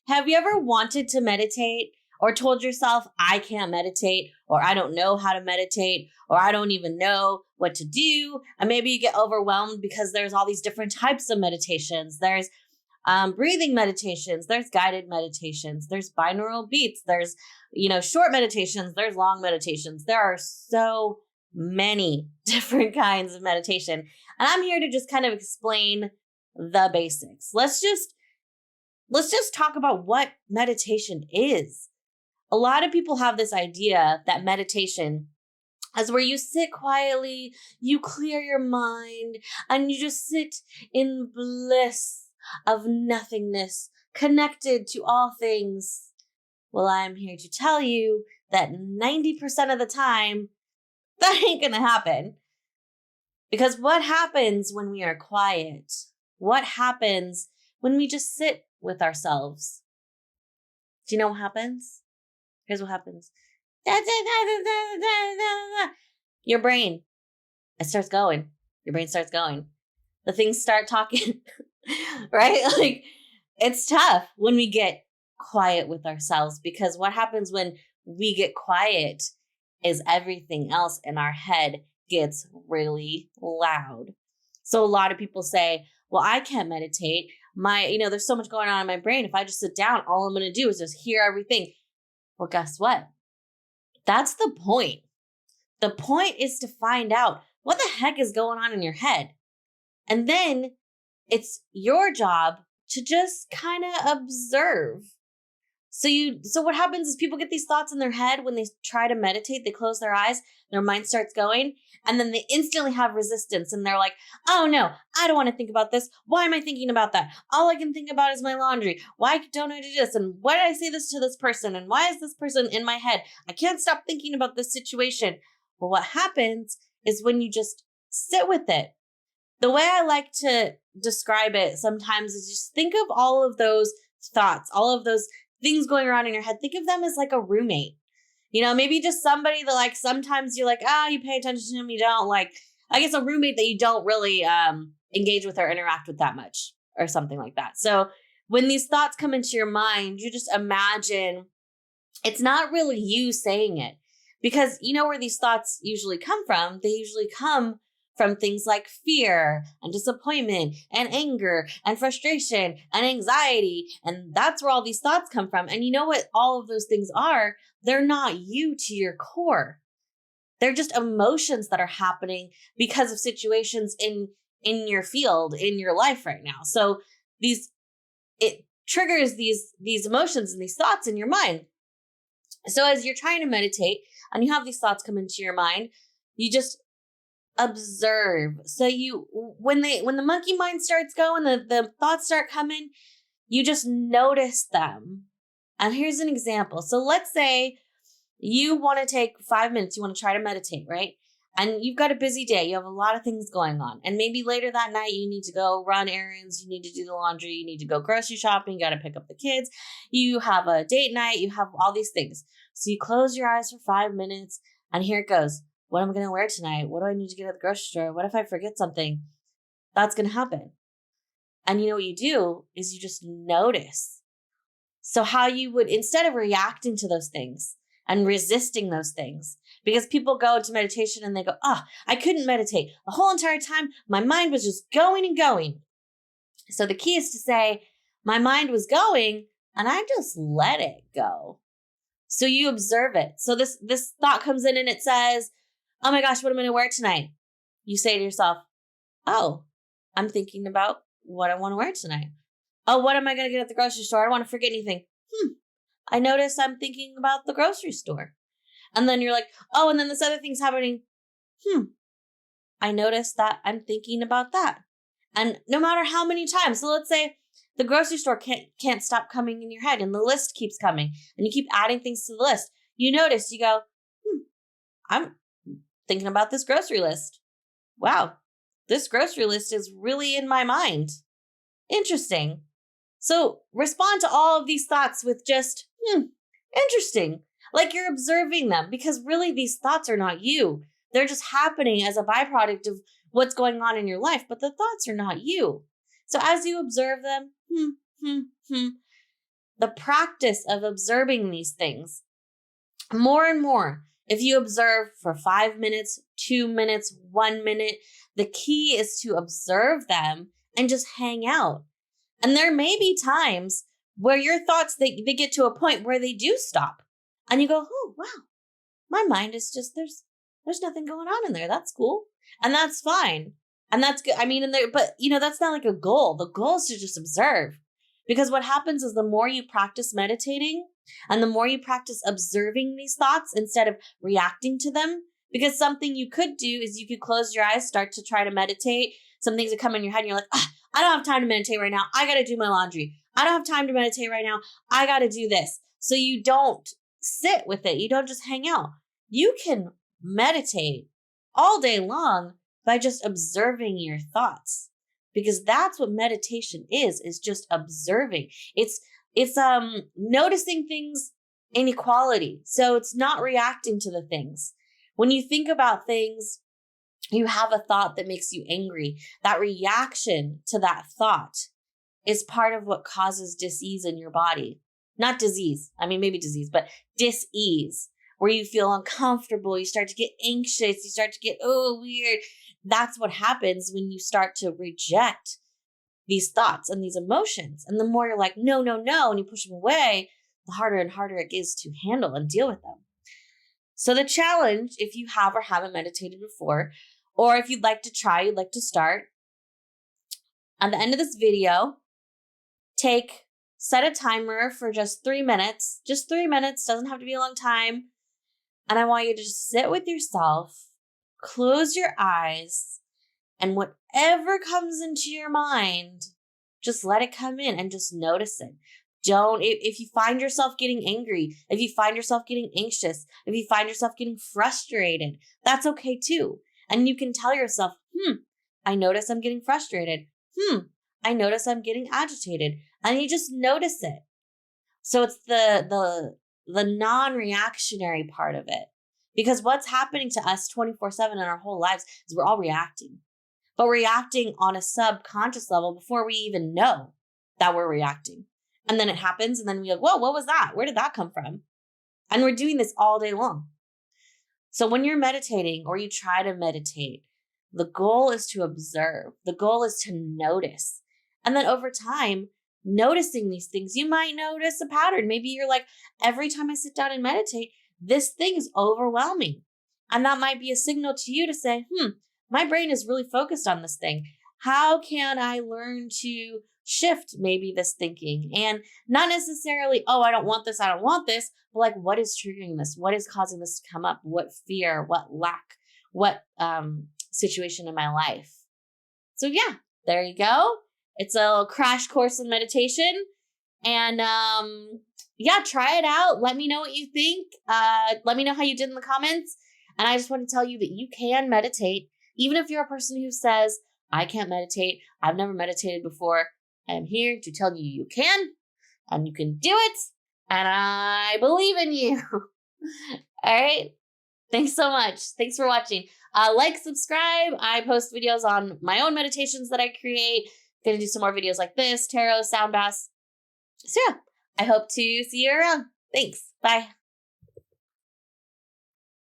Have you ever wanted to meditate or told yourself, I can't meditate, or I don't know how to meditate, or I don't even know what to do? And maybe you get overwhelmed because there's all these different types of meditations. There's breathing meditations, there's guided meditations, there's binaural beats, there's, short meditations, there's long meditations. There are so many different kinds of meditation. And I'm here to just kind of explain the basics. Let's just talk about what meditation is. A lot of people have this idea that meditation is where you sit quietly, you clear your mind, and you just sit in bliss of nothingness, connected to all things. Well, I'm here to tell you that 90% of the time, that ain't gonna happen. Because what happens when we are quiet? What happens when we just sit with ourselves? Do you know what happens? Here's what happens. Your brain, it starts going. Your brain starts going. The things start talking, right? Like, it's tough when we get quiet with ourselves, because what happens when we get quiet is everything else in our head gets really loud. So a lot of people say, well, I can't meditate. There's so much going on in my brain. If I just sit down, all I'm going to do is just hear everything. Well, guess what? That's the point. The point is to find out what the heck is going on in your head. And then it's your job to just kind of observe. So what happens is people get these thoughts in their head when they try to meditate. They close their eyes, their mind starts going, and then they instantly have resistance. And they're like, oh no, I don't want to think about this. Why am I thinking about that? All I can think about is my laundry. Why don't I do this? And why did I say this to this person? And why is this person in my head? I can't stop thinking about this situation. Well, what happens is when you just sit with it. The way I like to describe it sometimes is just think of all of those thoughts, all of those things going around in your head. Think of them as like a roommate. Maybe just somebody that, like, sometimes you're like, you pay attention to them, you don't, like, I guess a roommate that you don't really engage with or interact with that much, or something like that. So when these thoughts come into your mind, you just imagine it's not really you saying it, because you know where these thoughts usually come from. They usually come from things like fear and disappointment and anger and frustration and anxiety. And that's where all these thoughts come from. And you know what all of those things are? They're not you to your core. They're just emotions that are happening because of situations in your field, in your life right now. So it triggers these emotions and these thoughts in your mind. So as you're trying to meditate and you have these thoughts come into your mind, you just observe. So when the monkey mind starts going, the thoughts start coming, you just notice them. And here's an example. So let's say you want to take 5 minutes, you want to try to meditate, right? And you've got a busy day, you have a lot of things going on. And maybe later that night you need to go run errands, you need to do the laundry, you need to go grocery shopping, you got to pick up the kids, you have a date night, you have all these things. So you close your eyes for 5 minutes, and here it goes. What am I going to wear tonight? What do I need to get at the grocery store? What if I forget something? That's going to happen. And you know what you do is you just notice. So how you would, instead of reacting to those things and resisting those things, because people go into meditation and they go, I couldn't meditate. The whole entire time, my mind was just going and going. So the key is to say, my mind was going and I just let it go. So you observe it. So this thought comes in and it says, oh my gosh, what am I going to wear tonight? You say to yourself, I'm thinking about what I want to wear tonight. Oh, what am I going to get at the grocery store? I don't want to forget anything. I notice I'm thinking about the grocery store. And then you're like, and then this other thing's happening. I notice that I'm thinking about that. And no matter how many times, so let's say the grocery store can't stop coming in your head and the list keeps coming and you keep adding things to the list. You notice, you go, I'm thinking about this grocery list. Wow, this grocery list is really in my mind. Interesting. So respond to all of these thoughts with just, interesting. Like you're observing them, because really these thoughts are not you. They're just happening as a byproduct of what's going on in your life, but the thoughts are not you. So as you observe them, the practice of observing these things more and more. If you observe for 5 minutes, 2 minutes, 1 minute, the key is to observe them and just hang out. And there may be times where your thoughts, they get to a point where they do stop. And you go, oh, wow, my mind is just, there's nothing going on in there. That's cool. And that's fine. And that's good. I mean, but that's not like a goal. The goal is to just observe. Because what happens is the more you practice meditating and the more you practice observing these thoughts instead of reacting to them, because something you could do is you could close your eyes, start to try to meditate. Some things that come in your head and you're like, I don't have time to meditate right now. I got to do my laundry. I don't have time to meditate right now. I got to do this. So you don't sit with it. You don't just hang out. You can meditate all day long by just observing your thoughts. Because that's what meditation is just observing. It's noticing things in equality. So it's not reacting to the things. When you think about things, you have a thought that makes you angry. That reaction to that thought is part of what causes dis-ease in your body. Not disease. I mean, maybe disease, but dis-ease, where you feel uncomfortable. You start to get anxious. You start to get, weird. That's what happens when you start to reject these thoughts and these emotions. And the more you're like, no, and you push them away, the harder and harder it is to handle and deal with them. So the challenge, if you have or haven't meditated before, or if you'd like to try, you'd like to start, at the end of this video, set a timer for just 3 minutes. Just 3 minutes, doesn't have to be a long time. And I want you to just sit with yourself, close your eyes, and whatever comes into your mind, just let it come in and just notice it. If you find yourself getting angry, if you find yourself getting anxious, if you find yourself getting frustrated, that's okay too. And you can tell yourself, I notice I'm getting frustrated. I notice I'm getting agitated. And you just notice it. So it's the non-reactionary part of it. Because what's happening to us 24/7 in our whole lives is we're all reacting. But we're reacting on a subconscious level before we even know that we're reacting. And then it happens, and then we're like, whoa, what was that? Where did that come from? And we're doing this all day long. So when you're meditating or you try to meditate, the goal is to observe. The goal is to notice. And then over time, noticing these things, you might notice a pattern. Maybe you're like, every time I sit down and meditate, this thing is overwhelming. And that might be a signal to you to say, my brain is really focused on this thing. How can I learn to shift maybe this thinking? And not necessarily, I don't want this, but like, what is triggering this? What is causing this to come up? What fear, what lack, what situation in my life? So yeah, there you go. It's a crash course in meditation. And try it out. Let me know what you think. Let me know how you did in the comments. And I just want to tell you that you can meditate. Even if you're a person who says, I can't meditate, I've never meditated before, I am here to tell you you can, and you can do it, and I believe in you. All right? Thanks so much. Thanks for watching. Subscribe. I post videos on my own meditations that I create. I'm going to do some more videos like this, tarot, sound baths. So yeah, I hope to see you around. Thanks. Bye.